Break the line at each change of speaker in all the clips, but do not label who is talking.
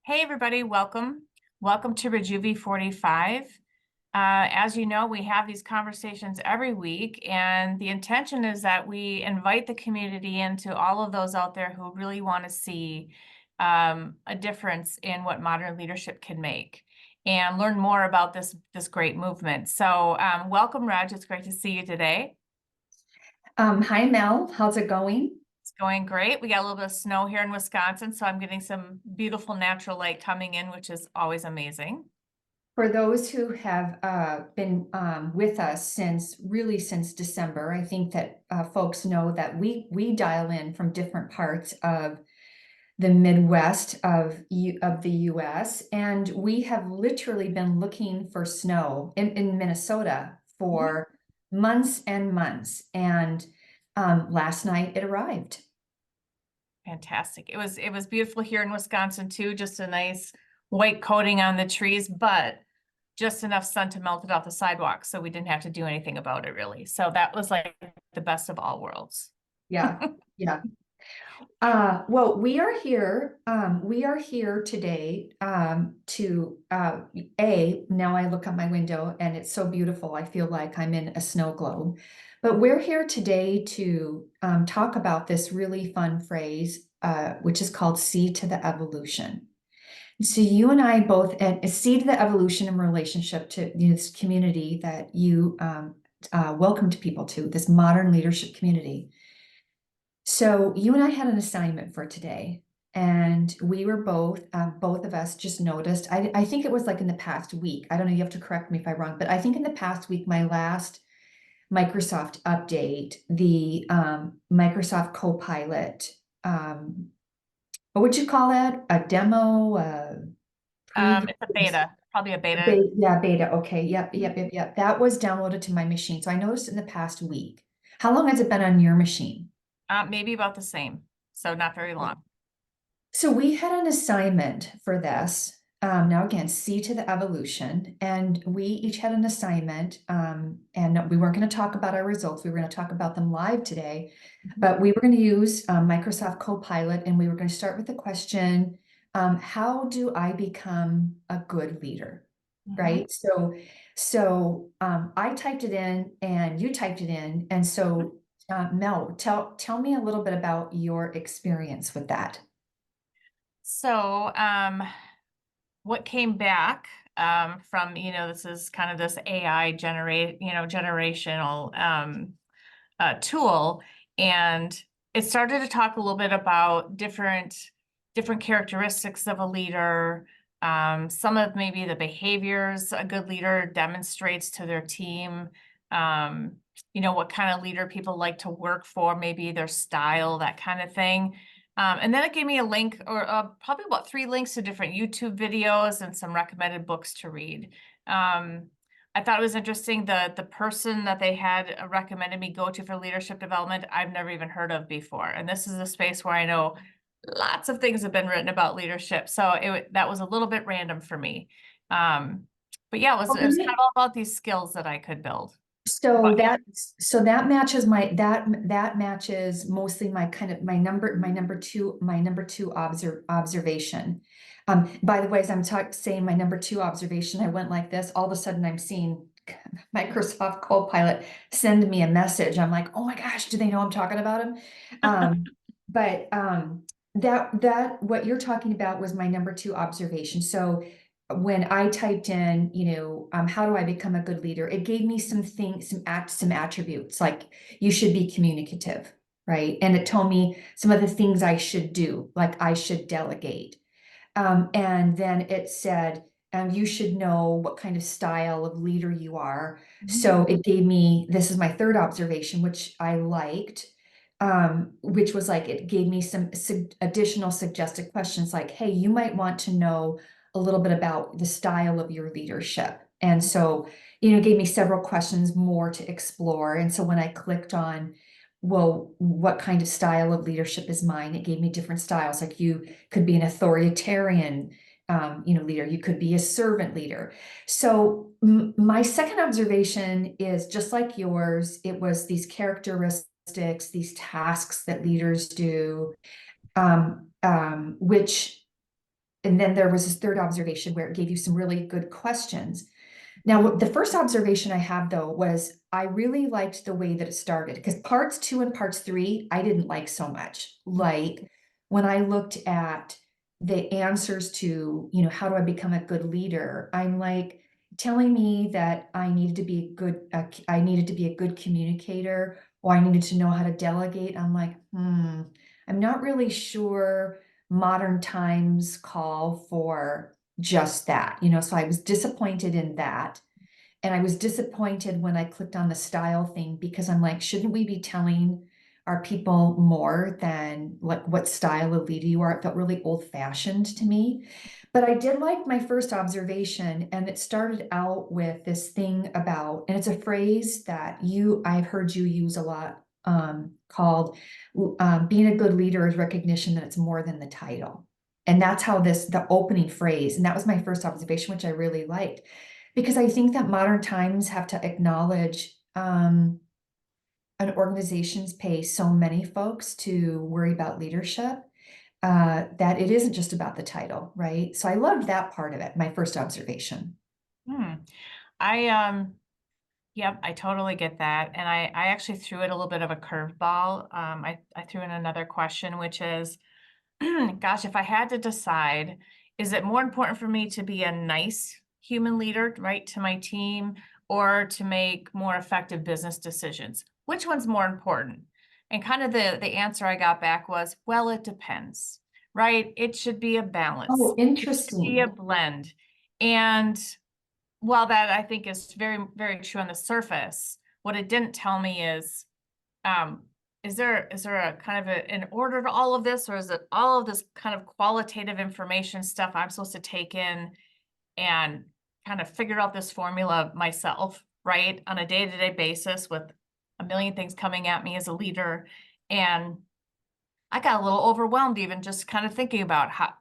Hey everybody, welcome. Welcome to Rejuvi 45. As you know, we have these conversations every week, and the intention is that we invite the community into all of those out there who really want to see a difference in what modern leadership can make and learn more about this great movement. So welcome, Reg. It's great to see you today.
Hi, Mel. How's it going?
It's going great. We got a little bit of snow here in Wisconsin, so I'm getting some beautiful natural light coming in, which is always amazing.
For those who have been with us since December, I think that folks know that we dial in from different parts of the Midwest of the U.S., and we have literally been looking for snow in Minnesota
Mhm.
for months and months. And last night it arrived.
Fantastic. It was beautiful here in Wisconsin too, just a nice white coating on the trees, but just enough sun to melt it off the sidewalk, so we didn't have to do anything about it really. So that was like the best of all worlds.
Yeah, yeah. Well, we are here. We are here today to now I look out my window and it's so beautiful. I feel like I'm in a snow globe. But we're here today to talk about this really fun phrase, which is called "C to the evolution." So you and I both and "C to the evolution" in relationship to this community that you welcomed people to, this modern leadership community. So you and I had an assignment for today, and we were both of us just noticed. I think it was like in the past week. I don't know. You have to correct me if I'm wrong, but I think in the past week, my last Microsoft update, the Microsoft Copilot, what would you call that? A demo, preview,
It's a beta, probably a beta,
yeah, beta. Okay, yep. That was downloaded to my machine. So I noticed in the past week. How long has it been on your machine?
maybe about the same, so not very long.
So we had an assignment for this. Now again, C to the evolution, and we each had an assignment. And we weren't going to talk about our results. We were going to talk about them live today, but we were going to use Microsoft Copilot, and we were going to start with the question, how do I become a good leader?
Mhm.
Right? So I typed it in and you typed it in. And so Mel, tell me a little bit about your experience with that.
So, what came back from, this is kind of this AI generational tool, and it started to talk a little bit about different characteristics of a leader, some of maybe the behaviors a good leader demonstrates to their team, what kind of leader people like to work for, maybe their style, that kind of thing. And then it gave me a link, or probably about 3 links to different YouTube videos and some recommended books to read. I thought it was interesting, the person that they had recommended me go to for leadership development, I've never even heard of before. And this is a space where I know lots of things have been written about leadership. So that was a little bit random for me. Um, but yeah, it was kind of all about these skills that I could build. How
So
about you?
that so that matches that matches mostly my kind of my number two observation. By the way, as I'm saying my number two observation, I went like this. All of a sudden, I'm seeing Microsoft Copilot send me a message. I'm like, oh my gosh, do they know I'm talking about him? But that what you're talking about was my number two observation. So when I typed in, how do I become a good leader? It gave me some things, some attributes, like you should be communicative, right? And it told me some of the things I should do, like I should delegate. And then it said, you should know what kind of style of leader you are.
Mhm.
So it gave me, this is my third observation, which I liked, which was like, it gave me some additional suggested questions like, hey, you might want to know a little bit about the style of your leadership. And so, gave me several questions more to explore. And so when I clicked on, well, what kind of style of leadership is mine? It gave me different styles. Like you could be an authoritarian, leader. You could be a servant leader. So my second observation is just like yours. It was these characteristics, these tasks that leaders do, which and then there was this third observation where it gave you some really good questions. Now, the first observation I have though was I really liked the way that it started, because parts 2 and parts 3 I didn't like so much. Like when I looked at the answers to, how do I become a good leader? I'm like telling me that I needed to be I needed to be a good communicator, or I needed to know how to delegate. I'm like, I'm not really sure modern times call for just that, so I was disappointed in that. And I was disappointed when I clicked on the style thing, because I'm like, shouldn't we be telling our people more than like what style of leader you are? It felt really old fashioned to me. But I did like my first observation, and it started out with this thing about, and it's a phrase that I've heard you use a lot, called being a good leader is recognition that it's more than the title. And that's how the opening phrase, and that was my first observation, which I really liked, because I think that modern times have to acknowledge, an organizations pay so many folks to worry about leadership, that it isn't just about the title, right? So I loved that part of it, my first observation.
Hmm. I yep, I totally get that. And I actually threw it a little bit of a curveball. I threw in another question, which is, gosh, if I had to decide, is it more important for me to be a nice human leader, right, to my team, or to make more effective business decisions? Which one's more important? And kind of the answer I got back was, well, it depends, right? It should be a balance.
Oh,
It should be a
interesting.
blend. And while that I think is very, very true on the surface, what it didn't tell me is, um, is there a kind of an order to all of this, or is it all of this kind of qualitative information stuff I'm supposed to take in and kind of figure out this formula myself, right, on a day-to-day basis with a million things coming at me as a leader? And I got a little overwhelmed even just kind of thinking about how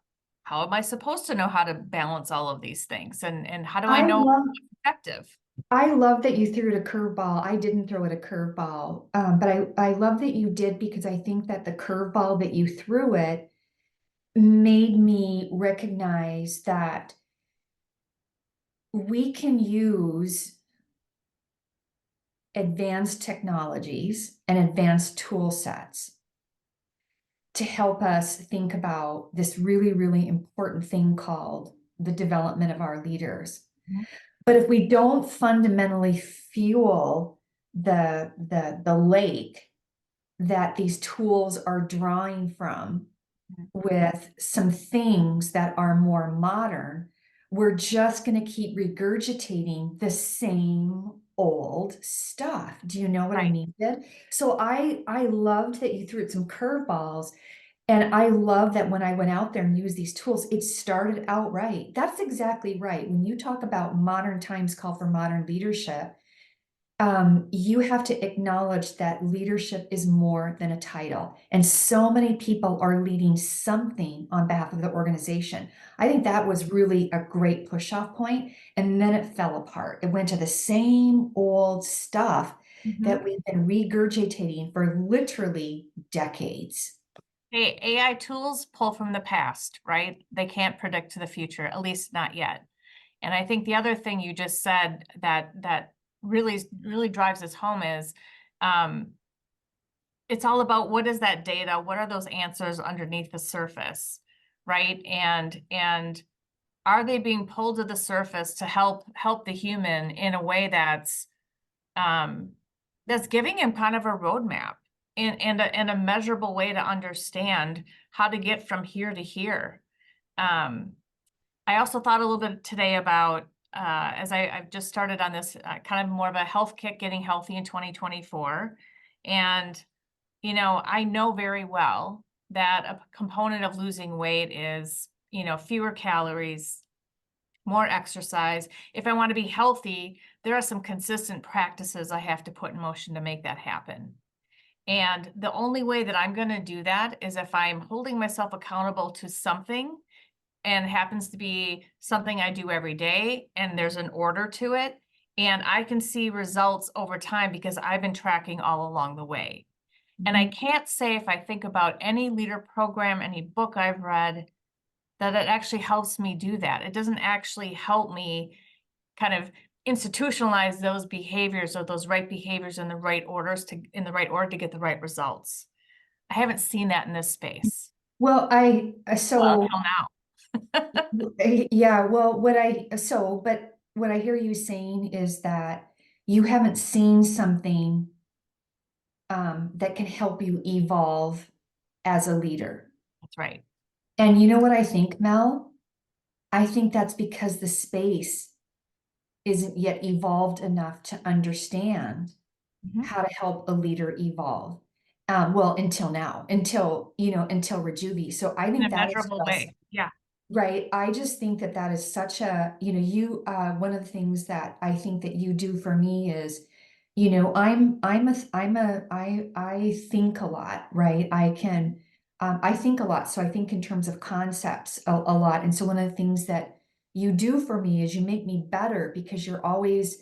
am I supposed to know how to balance all of these things, and how do I
I
know
love
what's effective?
I love that you threw it a curveball. I didn't throw it a curveball, but I love that you did, because I think that the curveball that you threw it made me recognize that we can use advanced technologies and advanced tool sets to help us think about this really, really important thing called the development of our leaders.
Mhm.
But if we don't fundamentally fuel the lake that these tools are drawing from with some things that are more modern, we're just going to keep regurgitating the same old stuff. Do you know what I
Right.
mean? Sid? So I loved that you threw it some curveballs, and I love that when I went out there and used these tools, it started out right. That's exactly right. When you talk about modern times call for modern leadership, you have to acknowledge that leadership is more than a title. And so many people are leading something on behalf of the organization. I think that was really a great push-off point. And then it fell apart. It went to the same old stuff that
Mhm.
we've been regurgitating for literally decades.
AI tools pull from the past, right? They can't predict the future, at least not yet. And I think the other thing you just said that really drives this home is, um, it's all about what is that data? What are those answers underneath the surface, right? And are they being pulled to the surface to help the human in a way um, that's giving him kind of a roadmap and a measurable way to understand how to get from here to here. Um, I also thought a little bit today about, as I've just started on this kind of more of a health kick, getting healthy in 2024. And, I know very well that a component of losing weight is, fewer calories, more exercise. If I want to be healthy, there are some consistent practices I have to put in motion to make that happen. And the only way that I'm going to do that is if I'm holding myself accountable to something, and it happens to be something I do every day, and there's an order to it, and I can see results over time because I've been tracking all along the way. And I can't say, if I think about any leader program, any book I've read, that it actually helps me do that. It doesn't actually help me kind of institutionalize those behaviors or those right behaviors in the right orders in the right order to get the right results. I haven't seen that in this space.
Well,
Well,
so
until now.
yeah, well, but what I hear you saying is that you haven't seen something that can help you evolve as a leader.
That's right.
And you know what I think, Mel? I think that's because the space isn't yet evolved enough to understand
Mhm.
how to help a leader evolve. Well, until now, until Rejuvi. So I
In
think
a
that is
measurable
just
way. Yeah.
right. I just think that that is such a, one of the things that I think that you do for me is, I think a lot, right? I think a lot. So I think in terms of concepts a lot. And so one of the things that you do for me is you make me better because you're always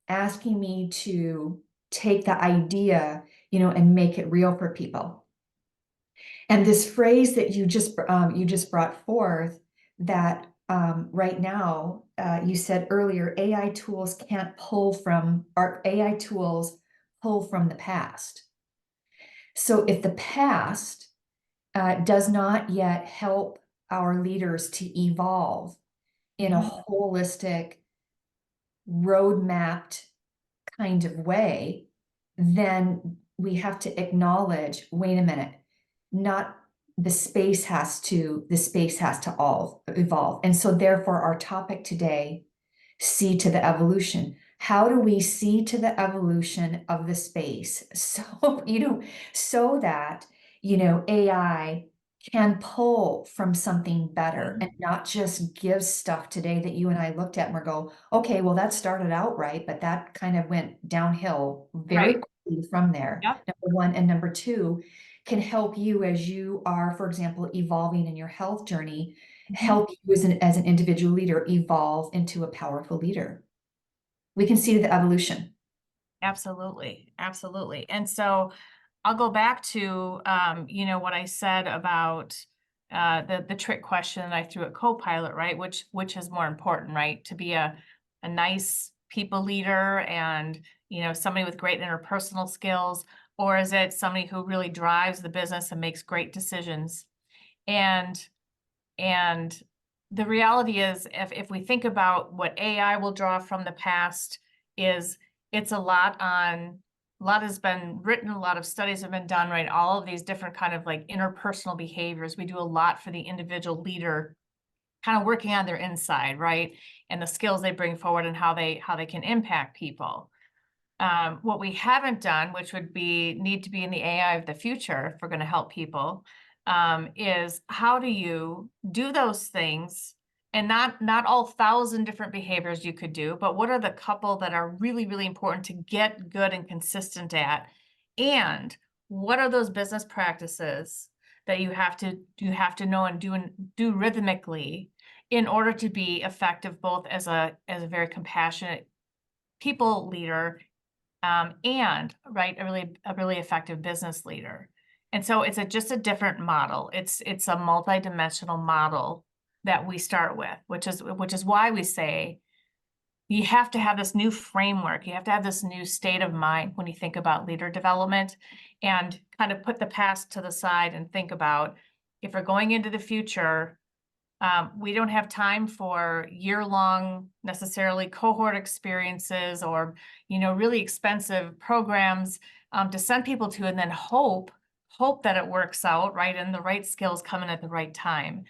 asking me to take the idea, and make it real for people. And this phrase that you just brought forth that right now, you said earlier, AI tools pull from the past. So if the past does not yet help our leaders to evolve in a
Mhm.
holistic, road-mapped kind of way, then we have to acknowledge, wait a minute, not the space has to all evolve. And so therefore our topic today, see to the evolution. How do we see to the evolution of the space? So, so that, AI can pull from something better and not just give stuff today that you and I looked at and we go, okay, well, that started out right, but that kind of went downhill very
Right.
quickly from there.
Yep.
Number one. And number two, can help you as you are, for example, evolving in your health journey,
Mhm.
help you as an individual leader evolve into a powerful leader. We can see the evolution.
Absolutely. Absolutely. And so I'll go back to, what I said about the trick question that I threw at Copilot, right? Which is more important, right? To be a nice people leader and, somebody with great interpersonal skills, or is it somebody who really drives the business and makes great decisions? And And the reality is, if we think about what AI will draw from the past, is it's a lot has been written, a lot of studies have been done, right? All of these different kind of like interpersonal behaviors. We do a lot for the individual leader, kind of working on their inside, right? And the skills they bring forward and how they can impact people. What we haven't done, which would need to be in the AI of the future if we're going to help people, is how do you do those things, and not all 1,000 different behaviors you could do, but what are the couple that are really, really important to get good and consistent at? And what are those business practices that you have to know and do rhythmically in order to be effective both as a very compassionate people leader, and right, a really effective business leader. And so it's just a different model. It's a multidimensional model that we start with, which is why we say you have to have this new framework. You have to have this new state of mind when you think about leader development, and kind of put the past to the side and think about, if we're going into the future, we don't have time for year-long necessarily cohort experiences or, really expensive programs to send people to, and then hope that it works out, right? And the right skills come in at the right time.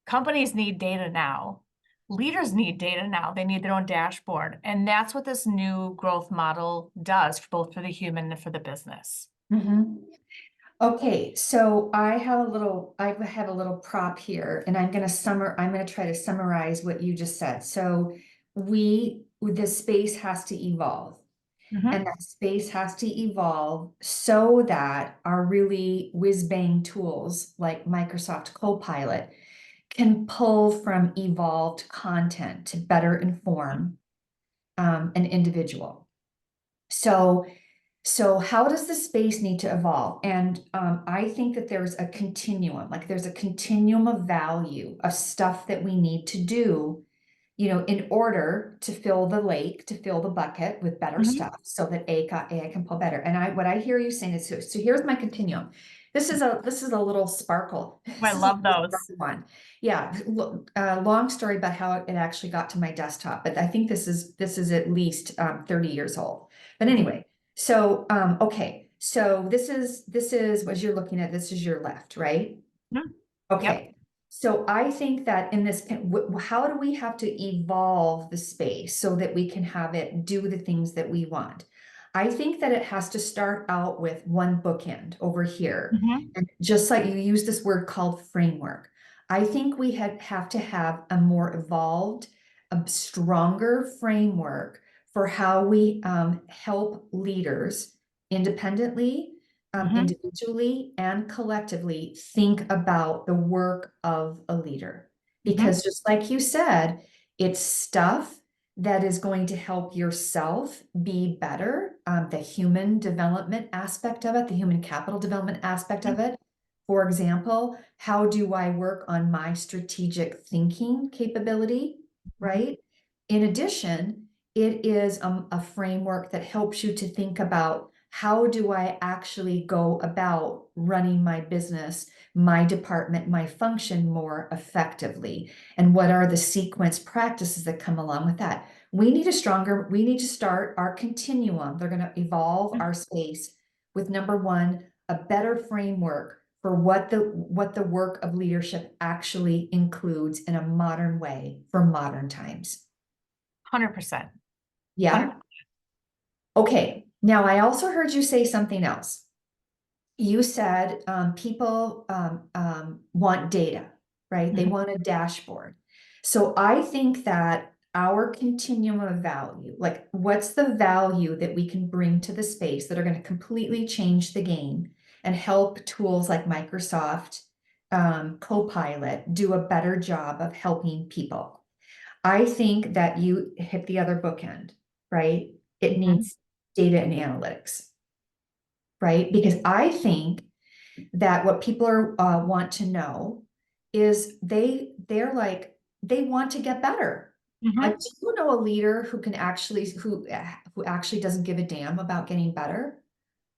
Companies need data now. Leaders need data now. They need their own dashboard. And that's what this new growth model does, both for the human and for the business.
Mhm. Okay, so I have a little prop here, and I'm gonna try to summarize what you just said. So the space has to evolve,
Mhm.
and that space has to evolve so that our really whiz-bang tools like Microsoft Copilot can pull from evolved content to better inform an individual. So So how does the space need to evolve? And I think that there's a continuum, like there's a continuum of value of stuff that we need to do, in order to fill the lake, to fill the bucket with better
Mhm.
stuff so that AI can pull better. And what I hear you saying is, so here's my continuum. This is a little sparkle.
Oh, I
This is a
love
little
those.
sparkle one. Yeah, long story about how it actually got to my desktop, but I think this is at least 30 years old. But
Mhm.
anyway, so okay, so this is what you're looking at. This is your left, right?
Mhm. Yep.
Okay, so I think that in this, how do we have to evolve the space so that we can have it do the things that we want? I think that it has to start out with one bookend over here.
Mhm.
And just like you use this word called framework, I think we have to have a more evolved, a stronger framework for how we help leaders independently,
Mhm.
individually and collectively think about the work of a leader.
Mhm.
Because just like you said, it's stuff that is going to help yourself be better, the human development aspect of it, the human capital development aspect of
Mhm.
it. For example, how do I work on my strategic thinking capability,
Mhm.
right? In addition, it is a framework that helps you to think about how do I actually go about running my business, my department, my function more effectively? And what are the sequence practices that come along with that? We need to start our continuum. They're going to evolve our space with number one, a better framework for what the work of leadership actually includes in a modern way for modern times.
100%.
Yeah.
100%.
Okay. Now, I also heard you say something else. You said people want data, right? They
Mhm.
want a dashboard. So I think that our continuum of value, like what's the value that we can bring to the space that are going to completely change the game and help tools like Microsoft Copilot do a better job of helping people. I think that you hit the other bookend, right? It
Mhm.
needs data and analytics, right? Because I think that what people want to know is they're like they want to get better. Like,
Mhm.
do you know a leader who actually doesn't give a damn about getting better?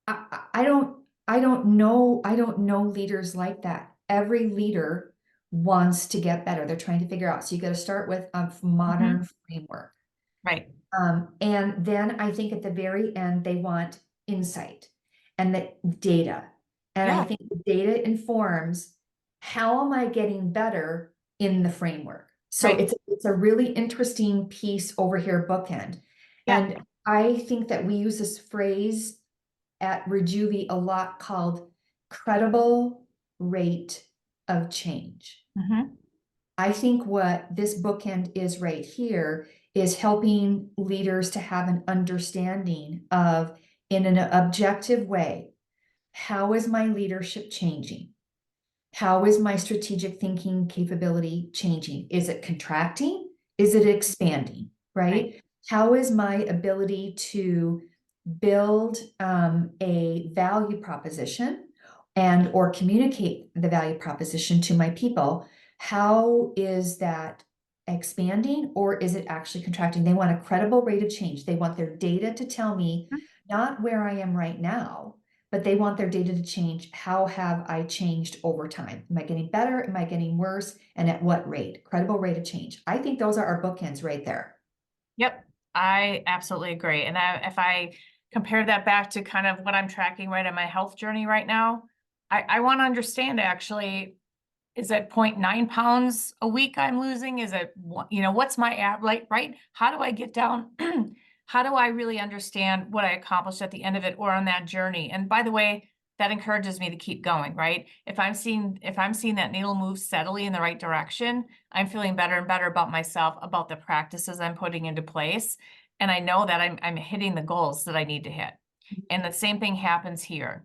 I don't know leaders like that. Every leader wants to get better. They're trying to figure out. So you got to start with a
Mhm.
modern framework.
Right.
And then I think at the very end, they want insight and the data. And I
Yeah.
think the data informs how am I getting better in the framework. So
Right.
it's a really interesting piece over here, bookend.
Yeah.
And I think that we use this phrase at Rejuvi a lot called credible rate of change.
Mhm.
I think what this bookend is right here is helping leaders to have an understanding of, in an objective way, how is my leadership changing? How is my strategic thinking capability changing? Is it contracting? Is it expanding?
Right.
Right? How is my ability to build a value proposition and or communicate the value proposition to my people? How is that expanding or is it actually contracting? They want a credible rate of change. They want their data to tell me
Mhm.
not where I am right now, but they want their data to change. How have I changed over time? Am I getting better? Am I getting worse? And at what rate? Credible rate of change. I think those are our bookends right there.
Yep. I absolutely agree. And if I compare that back to kind of what I'm tracking right on my health journey right now, I want to understand actually, is it 0.9 pounds a week I'm losing? Is it, what's my like, right? How do I get down? How do I really understand what I accomplished at the end of it or on that journey? And by the way, that encourages me to keep going, right? If I'm seeing that needle move steadily in the right direction, I'm feeling better and better about myself, about the practices I'm putting into place. And I know that I'm hitting the goals that I need to hit. And the same thing happens here.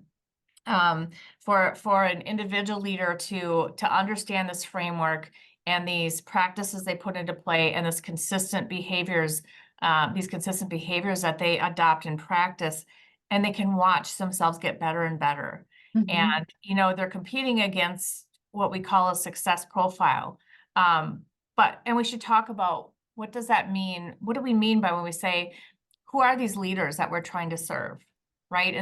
For an individual leader to understand this framework and these practices they put into play and these consistent behaviors that they adopt and practice, and they can watch themselves get better and better.
Mhm.
And, they're competing against what we call a success profile. And we should talk about, what does that mean? What do we mean by when we say, who are these leaders that we're trying to serve, right?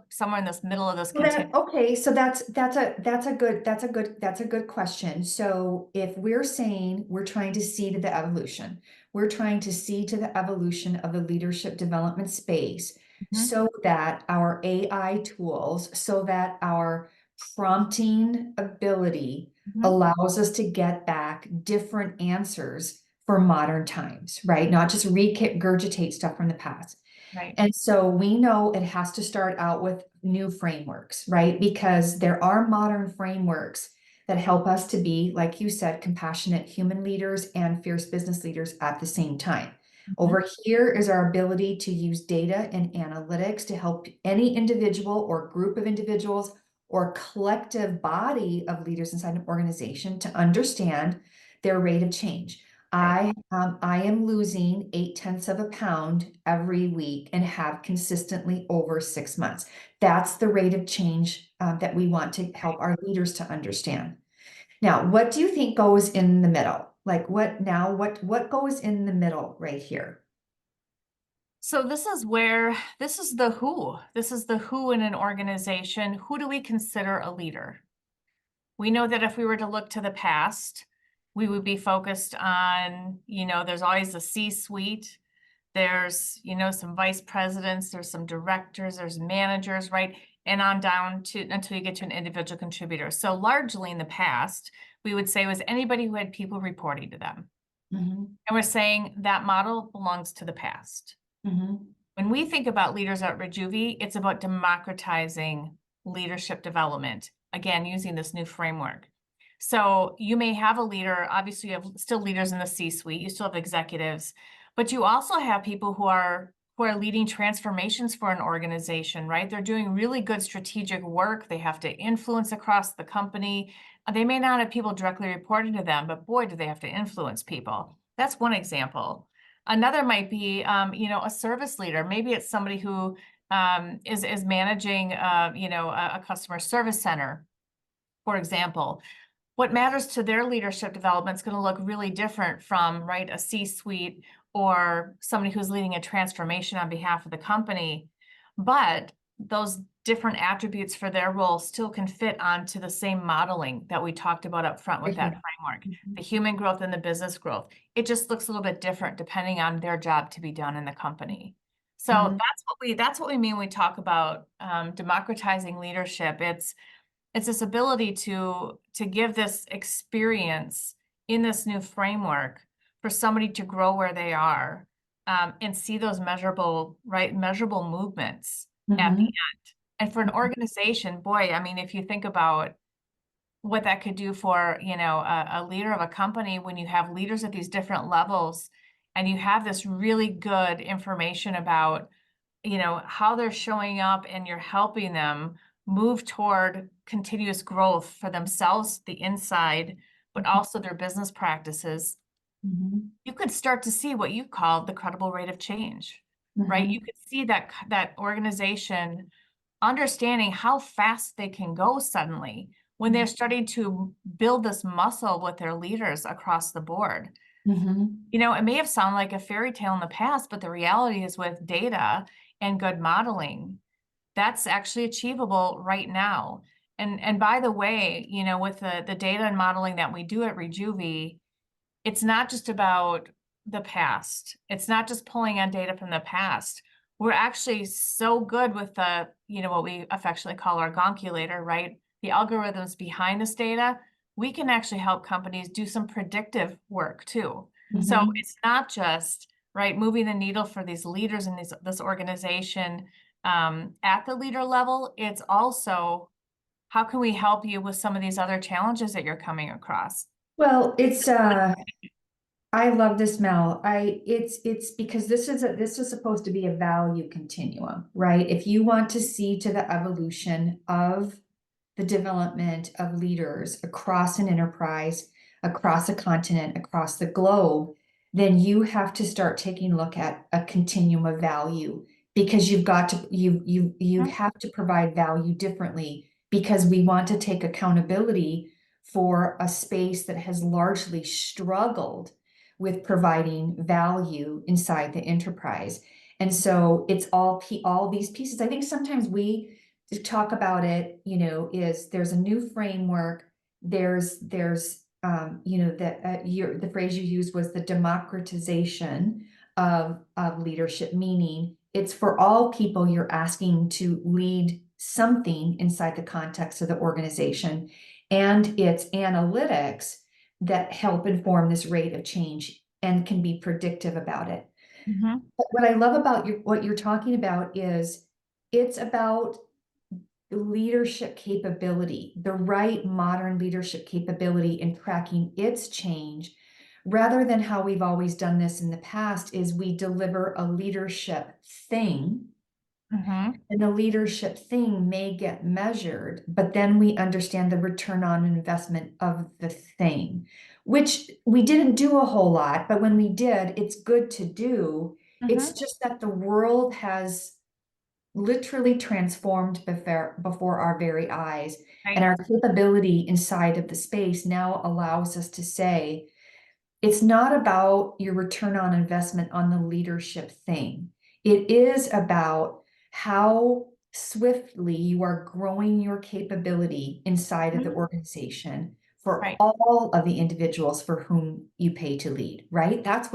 Somewhere in this middle of this
Well,
continuum.
okay, so that's a good question. So if we're saying we're trying to see to the evolution, we're trying to see to the evolution of the leadership development space
Mhm.
so that our AI tools, so that our prompting ability
Mhm.
allows us to get back different answers for modern times, right? Not just regurgitate stuff from the past.
Right.
And so we know it has to start out with new frameworks, right? Because there are modern frameworks that help us to be, like you said, compassionate human leaders and fierce business leaders at the same time.
Mhm.
Over here is our ability to use data and analytics to help any individual or group of individuals or collective body of leaders inside an organization to understand their rate of change.
Right.
I am losing 8/10 of a pound every week and have consistently over 6 months. That's the rate of change that we want to help our leaders to understand. Now, what do you think goes in the middle? Like what goes in the middle right here?
So this is the who. This is the who in an organization. Who do we consider a leader? We know that if we were to look to the past, we would be focused on, there's always a C-suite. There's, some vice presidents, there's some directors, there's managers, right? And on down to until you get to an individual contributor. So largely in the past, we would say, was anybody who had people reporting to them.
Mhm,
And we're saying that model belongs to the past.
mhm,
When we think about leaders at Rejuvi, it's about democratizing leadership development, again, using this new framework. So you may have a leader, obviously you have still leaders in the C-suite, you still have executives, but you also have people who are leading transformations for an organization, right? They're doing really good strategic work. They have to influence across the company. They may not have people directly reporting to them, but boy, do they have to influence people. That's one example. Another might be, a service leader. Maybe it's somebody who is managing, a customer service center, for example. What matters to their leadership development is going to look really different from, right, a C-suite or somebody who's leading a transformation on behalf of the company. But those different attributes for their role still can fit onto the same modeling that we talked about up front with that
mhm,
framework,
mhm,
the human growth and the business growth. It just looks a little bit different depending on their job to be done in the company. So
mhm,
that's what we mean when we talk about democratizing leadership. It's this ability to give this experience in this new framework for somebody to grow where they are, and see those measurable movements at the
mhm,
end. And for an organization, boy, I mean, if you think about what that could do for, a leader of a company, when you have leaders at these different levels and you have this really good information about, how they're showing up, and you're helping them move toward continuous growth for themselves, the inside, but
mhm,
also their business practices,
mhm,
you could start to see what you call the credible rate of change, right? You
mhm,
could see that organization understanding how fast they can go suddenly when they're starting to build this muscle with their leaders across the board.
mhm,
It may have sounded like a fairy tale in the past, but the reality is, with data and good modeling, that's actually achievable right now. And by the way, with the data and modeling that we do at Rejuvi, it's not just about the past. It's not just pulling on data from the past. We're actually so good with what we affectionately call our gonculator, right? The algorithms behind this data. We can actually help companies do some predictive work too. So
mhm.
it's not just, right, moving the needle for these leaders in this organization at the leader level. It's also, how can we help you with some of these other challenges that you're coming across?
Well, I love this, Mel. It's because this is supposed to be a value continuum, right? If you want to see to the evolution of the development of leaders across an enterprise, across a continent, across the globe, then you have to start taking a look at a continuum of value because you've got to, you
Mhm.
have to provide value differently because we want to take accountability for a space that has largely struggled with providing value inside the enterprise. And so it's all these pieces. I think sometimes we talk about it, is there's a new framework, the phrase you used was the democratization of leadership, meaning it's for all people. You're asking to lead something inside the context of the organization, and it's analytics that help inform this rate of change and can be predictive about it.
Mhm.
But what I love about what you're talking about is it's about leadership capability, the right modern leadership capability in tracking its change, rather than how we've always done this in the past, is we deliver a leadership thing,
Mhm.
and the leadership thing may get measured, but then we understand the return on investment of the thing, which we didn't do a whole lot, but when we did, it's good to do. It's
Mhm.
just that the world has literally transformed before our very eyes. And
Right.
our capability inside of the space now allows us to say, it's not about your return on investment on the leadership thing. It is about how swiftly you are growing your capability inside of the
Mhm.
organization for
Right.
all of the individuals for whom you pay to lead, right? That's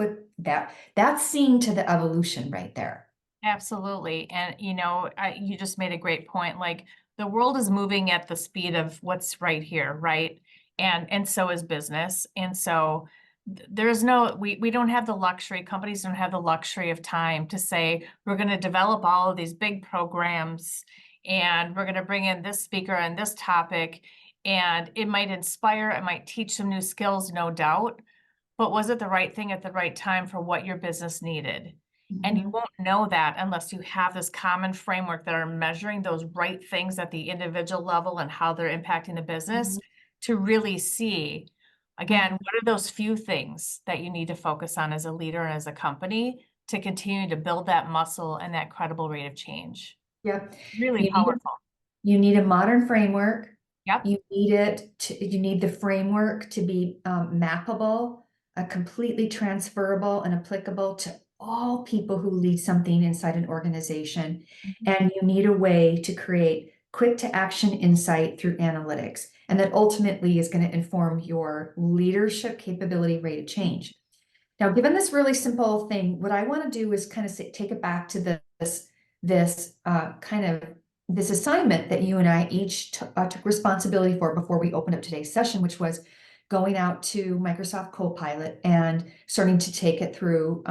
seeing to the evolution right there.
Absolutely. And you just made a great point. Like the world is moving at the speed of what's right here, right? And so is business. And so there's no we don't have the luxury, companies don't have the luxury of time to say we're going to develop all of these big programs and we're going to bring in this speaker and this topic and it might inspire, it might teach some new skills, no doubt. But was it the right thing at the right time for what your business needed? And you
Mhm.
won't know that unless you have this common framework that are measuring those right things at the individual level and how they're impacting the business
Mhm.
to really see, again,
Mhm.
what are those few things that you need to focus on as a leader and as a company to continue to build that muscle and that credible rate of change.
Yep.
Really
You need
powerful.
You need a modern framework.
Yep.
You need the framework to be mappable, completely transferable and applicable to all people who lead something inside an organization.
Mhm.
And you need a way to create quick to action insight through analytics. And that ultimately is going to inform your leadership capability rate of change. Now, given this really simple thing, what I want to do is kind of take it back to this assignment that you and I each took responsibility for before we opened up today's session, which was going out to Microsoft Copilot and starting to take it through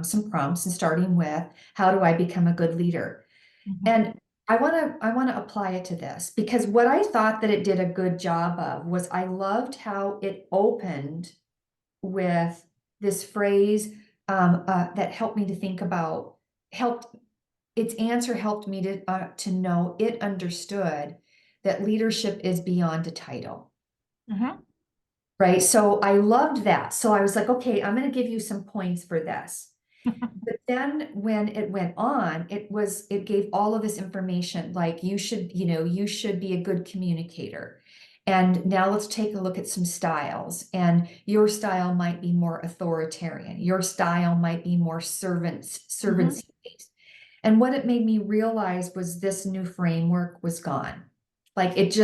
some prompts and starting with, how do I become a good leader?
Mhm.
And I want to apply it to this, because what I thought that it did a good job of was, I loved how it opened with this phrase that helped me to think about, helped its answer helped me to know it understood that leadership is beyond a title,
Mhm.
right? So I loved that. So I was like, okay, I'm going to give you some points for this. But then when it went on, it gave all of this information, like you should be a good communicator. And now let's take a look at some styles. And your style might be more authoritarian. Your style might be more
Mhm.
servant based. And what it made me realize was this new framework was gone. Like it's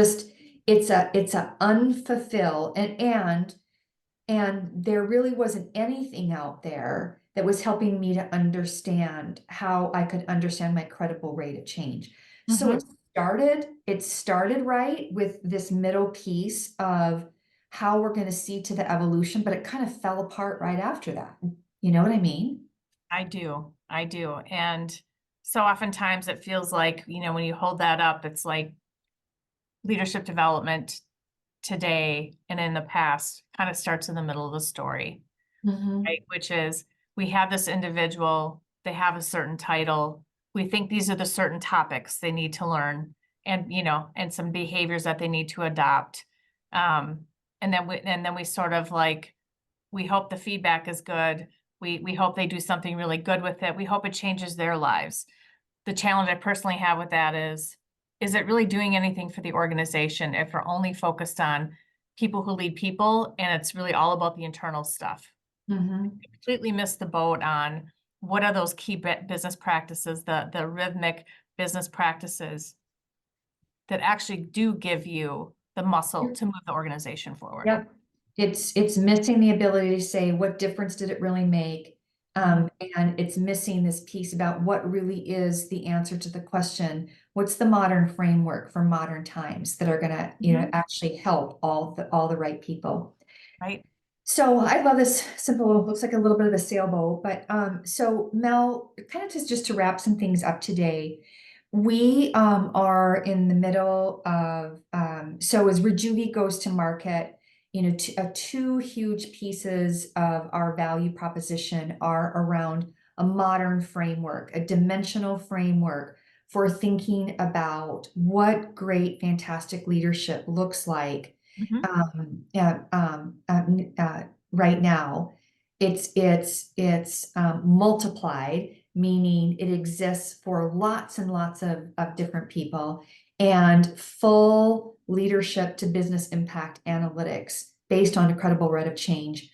a unfulfilled, and there really wasn't anything out there that was helping me to understand how I could understand my credible rate of change. So
Mhm.
it started right with this middle piece of how we're going to see to the evolution, but it kind of fell apart right after that. You know what I mean?
I do. I do. And so oftentimes it feels like, when you hold that up, it's like leadership development today and in the past kind of starts in the middle of the story,
Hmm.
right? Which is we have this individual, they have a certain title. We think these are the certain topics they need to learn and some behaviors that they need to adopt. Um, and then we sort of like we hope the feedback is good. We hope they do something really good with it. We hope it changes their lives. the challenge I personally have with that is it really doing anything for the organization if we're only focused on people who lead people and it's really all about the internal stuff?
Mhm.
Completely missed the boat on what are those key business practices, the rhythmic business practices that actually do give you the muscle
Yep.
to move the organization forward.
Yep. It's missing the ability to say, what difference did it really make?
Mhm.
And it's missing this piece about what really is the answer to the question, what's the modern framework for modern times that are gonna,
Mhm.
actually help all the right people.
Right?
So I love this simple, looks like a little bit of a sailboat, but so Mel, kind of just to wrap some things up today, we are in the middle of so as Rejuvi goes to market, two huge pieces of our value proposition are around a modern framework, a dimensional framework for thinking about what great, fantastic leadership looks like
Mhm.
yeah, right now. It's multiplied, meaning it exists for lots and lots of different people, and full leadership to business impact analytics based on a credible rate of change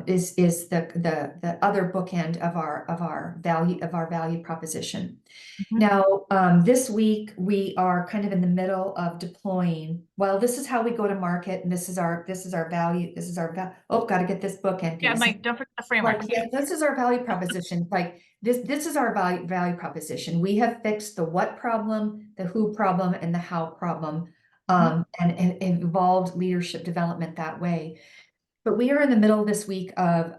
is the other bookend of our value proposition.
Mhm.
Now, this week we are kind of in the middle of deploying. Well, this is how we go to market, and this is our value. This is oh, got to get this bookend
Yeah,
piece.
Mike, don't forget the
Like,
framework.
yeah, this is our value proposition. Like this is our value proposition. We have fixed the what problem, the who problem, and the how problem,
Mhm.
and involved leadership development that way. But we are in the middle this week of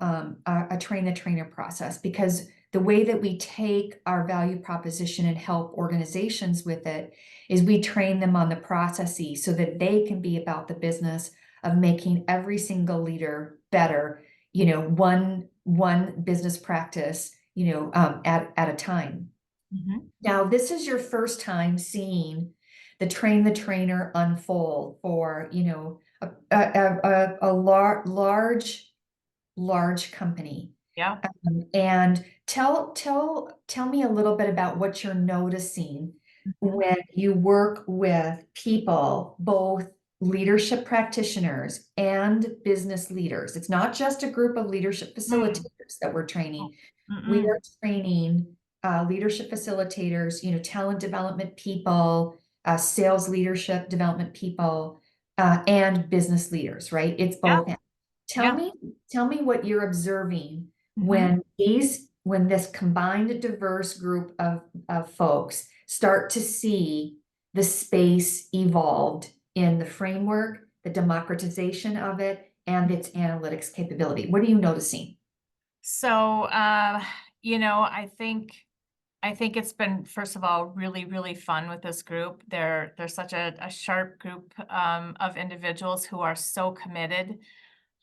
a train the trainer process, because the way that we take our value proposition and help organizations with it is we train them on the processes so that they can be about the business of making every single leader better, one business practice, at a time.
Mhm.
Now, this is your first time seeing the train the trainer unfold for, a large company.
Yeah.
And tell me a little bit about what you're noticing
Mhm.
when you work with people, both leadership practitioners and business leaders. It's not just a group of leadership
Mm.
facilitators that we're training. We are
Mm-mm.
training leadership facilitators, talent development people, sales leadership development people, and business leaders, right? It's
Yeah.
both. Tell
Yeah.
me, tell me what you're observing
Mhm.
when this combined diverse group of folks start to see the space evolved in the framework, the democratization of it, and its analytics capability. What are you noticing?
So, I think it's been, first of all, really, really fun with this group. They're such a sharp group of individuals who are so committed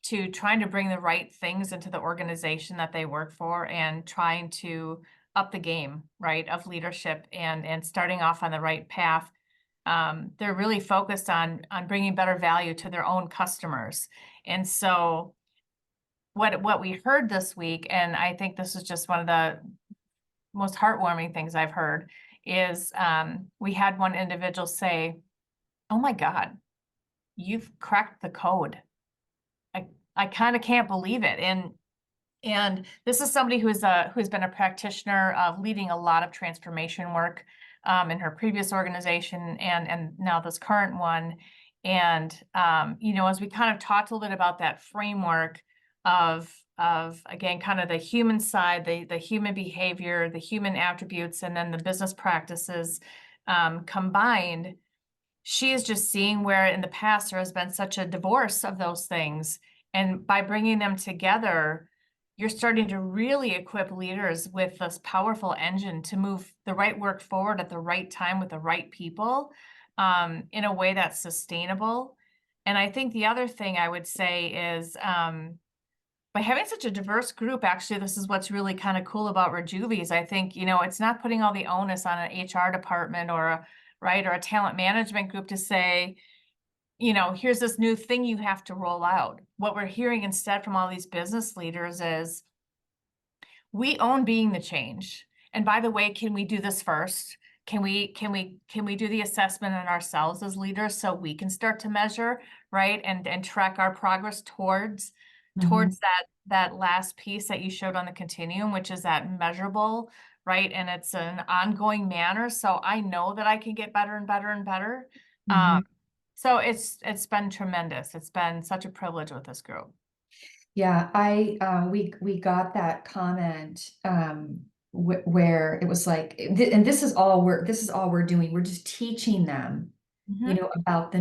to trying to bring the right things into the organization that they work for and trying to up the game, right, of leadership and starting off on the right path. They're really focused on bringing better value to their own customers. And so what we heard this week, and I think this is just one of the most heartwarming things I've heard, is we had one individual say, "Oh my God, you've cracked the code. I kind of can't believe it." And this is somebody who's been a practitioner of leading a lot of transformation work in her previous organization and now this current one. And as we kind of talked a little bit about that framework of again kind of the human side, the human behavior, the human attributes, and then the business practices combined, she is just seeing where in the past there has been such a divorce of those things. And by bringing them together, you're starting to really equip leaders with this powerful engine to move the right work forward at the right time with the right people in a way that's sustainable. And I think the other thing I would say is by having such a diverse group, actually, this is what's really kind of cool about Rejuvi is I think, it's not putting all the onus on an HR department or a talent management group to say, here's this new thing you have to roll out. What we're hearing instead from all these business leaders is we own being the change. And by the way, can we do this first? Can we do the assessment on ourselves as leaders so we can start to measure, right? And track our progress towards
Mhm.
that last piece that you showed on the continuum, which is that measurable, right? And it's an ongoing manner. So I know that I can get better and better and better. Um,
Mhm.
so it's been tremendous. It's been such a privilege with this group.
Yeah, we got that comment, where it was like, and this is all we're doing. We're just teaching them,
Mhm,
about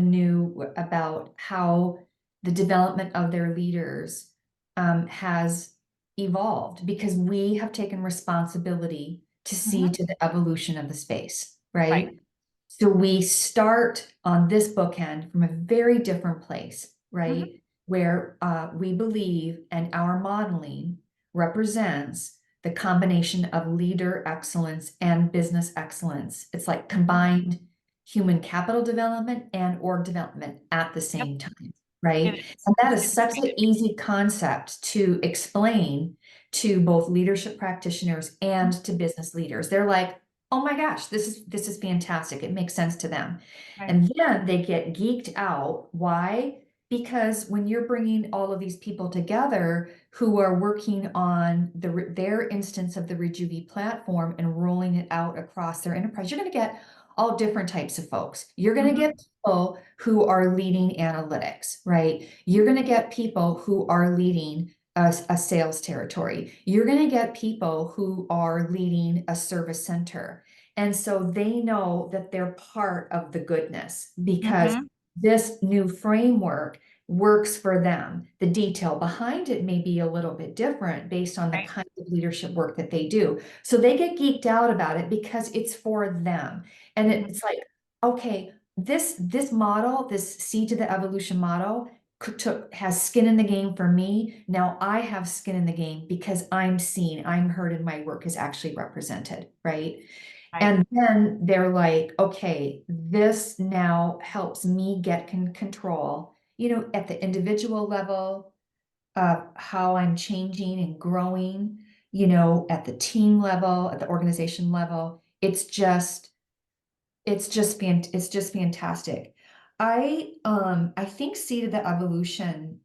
about how the development of their leaders, has evolved because we have taken responsibility to see
mhm,
to the evolution of the space,
right.
right? So we start on this bookend from a very different place,
Mhm,
right? Where we believe and our modeling represents the combination of leader excellence and business excellence. It's like
mhm.
combined human capital development and org development at the
Yep,
same time,
it
right?
is.
And that is
It's
such
going
an
to be.
easy concept to explain to both leadership practitioners and to business leaders. They're like, oh my gosh, this is fantastic. It makes sense to them.
Right.
And then they get geeked out. Why? Because when you're bringing all of these people together who are working on their instance of the Rejuvi platform and rolling it out across their enterprise, you're going to get all different types of folks. You're going to
Mhm,
get people who are leading analytics, right? You're going to get people who are leading a sales territory. You're going to get people who are leading a service center. And so they know that they're part of the goodness because
mhm,
this new framework works for them. The detail behind it may be a little bit different based on the
right.
kind of leadership work that they do. So they get geeked out about it because it's for them. And
Mhm,
it's like, okay, this model, this seed to the evolution model has skin in the game for me. Now I have skin in the game because I'm seen, I'm heard, and my work is actually represented, right?
right.
And then they're like, okay, this now helps me get control, at the individual level, how I'm changing and growing, at the team level, at the organization level. It's just fantastic. I think Seed of the Evolution,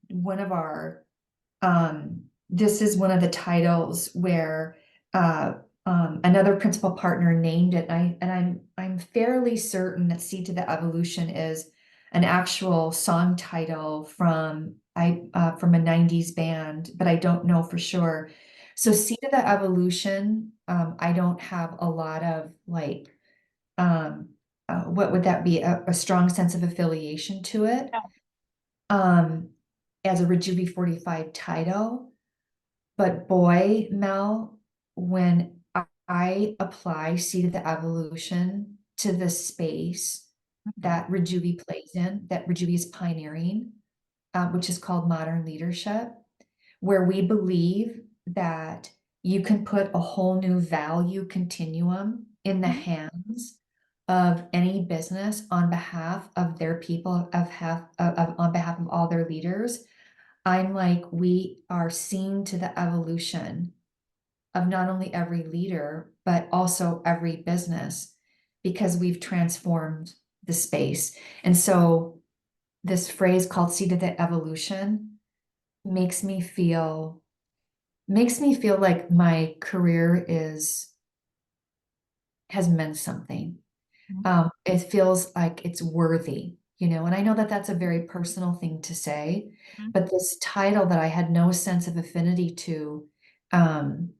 this is one of the titles where another principal partner named it. I'm fairly certain that Seed to the Evolution is an actual song title from a 90s band, but I don't know for sure. So Seed of the Evolution, I don't have a lot of like um, what would that be? A strong sense of affiliation to it,
Yeah.
um, as a Rejuvi 45 title. But boy, Mel, when I apply Seed of the Evolution to the space
Mhm,
that Rejuvi plays in, that Rejuvi is pioneering, which is called modern leadership, where we believe that you can put a whole new value continuum in the
mhm.
hands of any business on behalf of their people, on behalf of all their leaders. I'm like, we are seeing to the evolution of not only every leader, but also every business because we've transformed the space. And so this phrase called seed of the evolution makes me feel like my career has meant something.
Mhm,
It feels like it's worthy, and I know that that's a very personal thing to say,
mhm.
but this title that I had no sense of affinity to, um,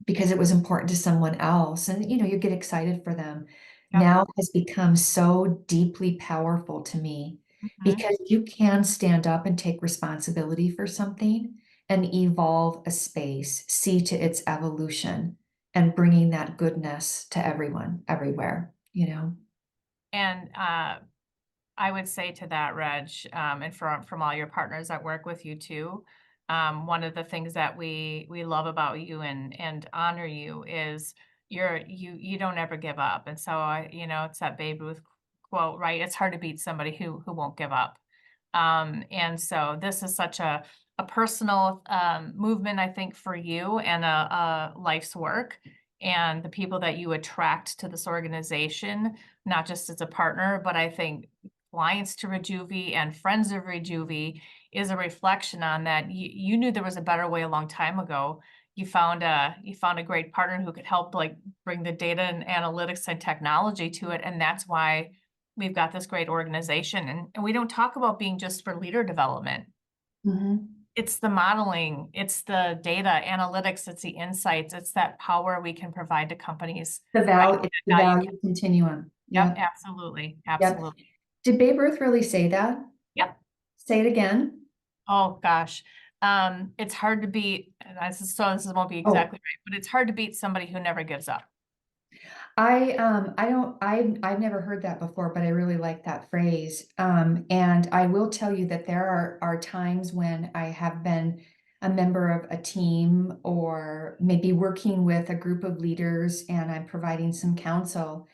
because it was important to someone else, and you get excited for them,
Yep.
now has become so deeply powerful to me
Mhm.
because you can stand up and take responsibility for something and evolve a space, see to its evolution, and bringing that goodness to everyone, everywhere.
And I would say to that, Reg, and from all your partners that work with you too, one of the things that we love about you and honor you is you don't ever give up. And so it's that Babe Ruth quote, right? It's hard to beat somebody who won't give up. And so this is such a personal movement, I think, for you and a life's work. and the people that you attract to this organization, not just as a partner, but I think clients to Rejuvi and friends of Rejuvi is a reflection on that. You knew there was a better way a long time ago. You found a great partner who could help like bring the data and analytics and technology to it, and that's why we've got this great organization. And we don't talk about being just for leader development.
Mhm.
It's the modeling, it's the data analytics, it's the insights, it's that power we can provide to companies. Right?
It's
That
the
value
value continuum.
Yep,
Yep,
absolutely,
yep.
absolutely.
Did Babe Ruth really say that?
Yep.
Say it again.
Oh gosh. It's hard to beat, and this won't be
Oh,
exactly right, but it's hard to beat somebody who never gives up.
I don't, I've never heard that before, but I really like that phrase. And I will tell you that there are times when I have been a member of a team or maybe working with a group of leaders and I'm providing some counsel.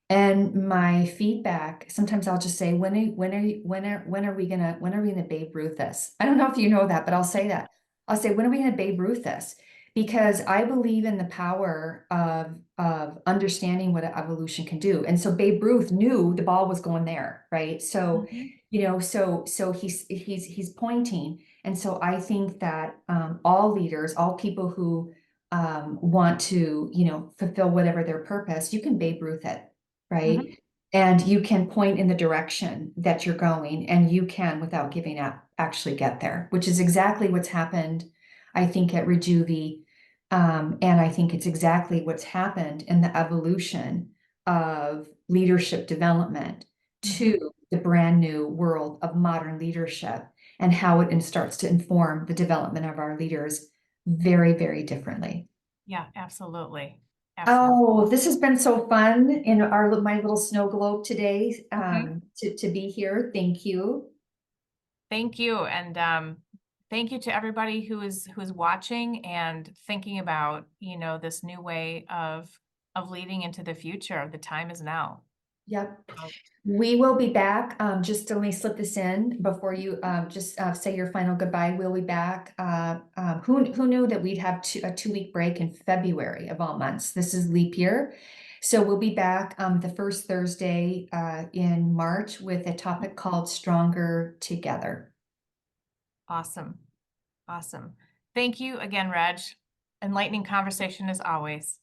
And my feedback, sometimes I'll just say, when are we gonna Babe Ruth this? I don't know if you know that, but I'll say that. I'll say, when are we gonna Babe Ruth this? Because I believe in the power of understanding what evolution can do. And so Babe Ruth knew the ball was going there, right? So,
Mhm,
so he's pointing. And so I think that all leaders, all people who want to, fulfill whatever their purpose, you can Babe Ruth it,
mhm,
right? And you can point in the direction that you're going, and you can, without giving up, actually get there, which is exactly what's happened, I think, at Rejuvi. And I think it's exactly what's happened in the evolution of leadership development
mhm.
to the brand new world of modern leadership and how it starts to inform the development of our leaders very, very differently.
Yeah, absolutely. Absolutely.
Oh, this has been so fun in my little snow globe today,
Mhm.
to be here. Thank you.
Thank you, and thank you to everybody who is watching and thinking about, this new way of leading into the future. The time is now.
Yep.
So,
We will be back. Just let me slip this in before you just say your final goodbye. We'll be back. Who knew that we'd have a 2 week break in February of all months? This is leap year. So we'll be back the first Thursday in March with a topic called Stronger Together.
awesome. Awesome. Thank you again, Reg. Enlightening conversation as always.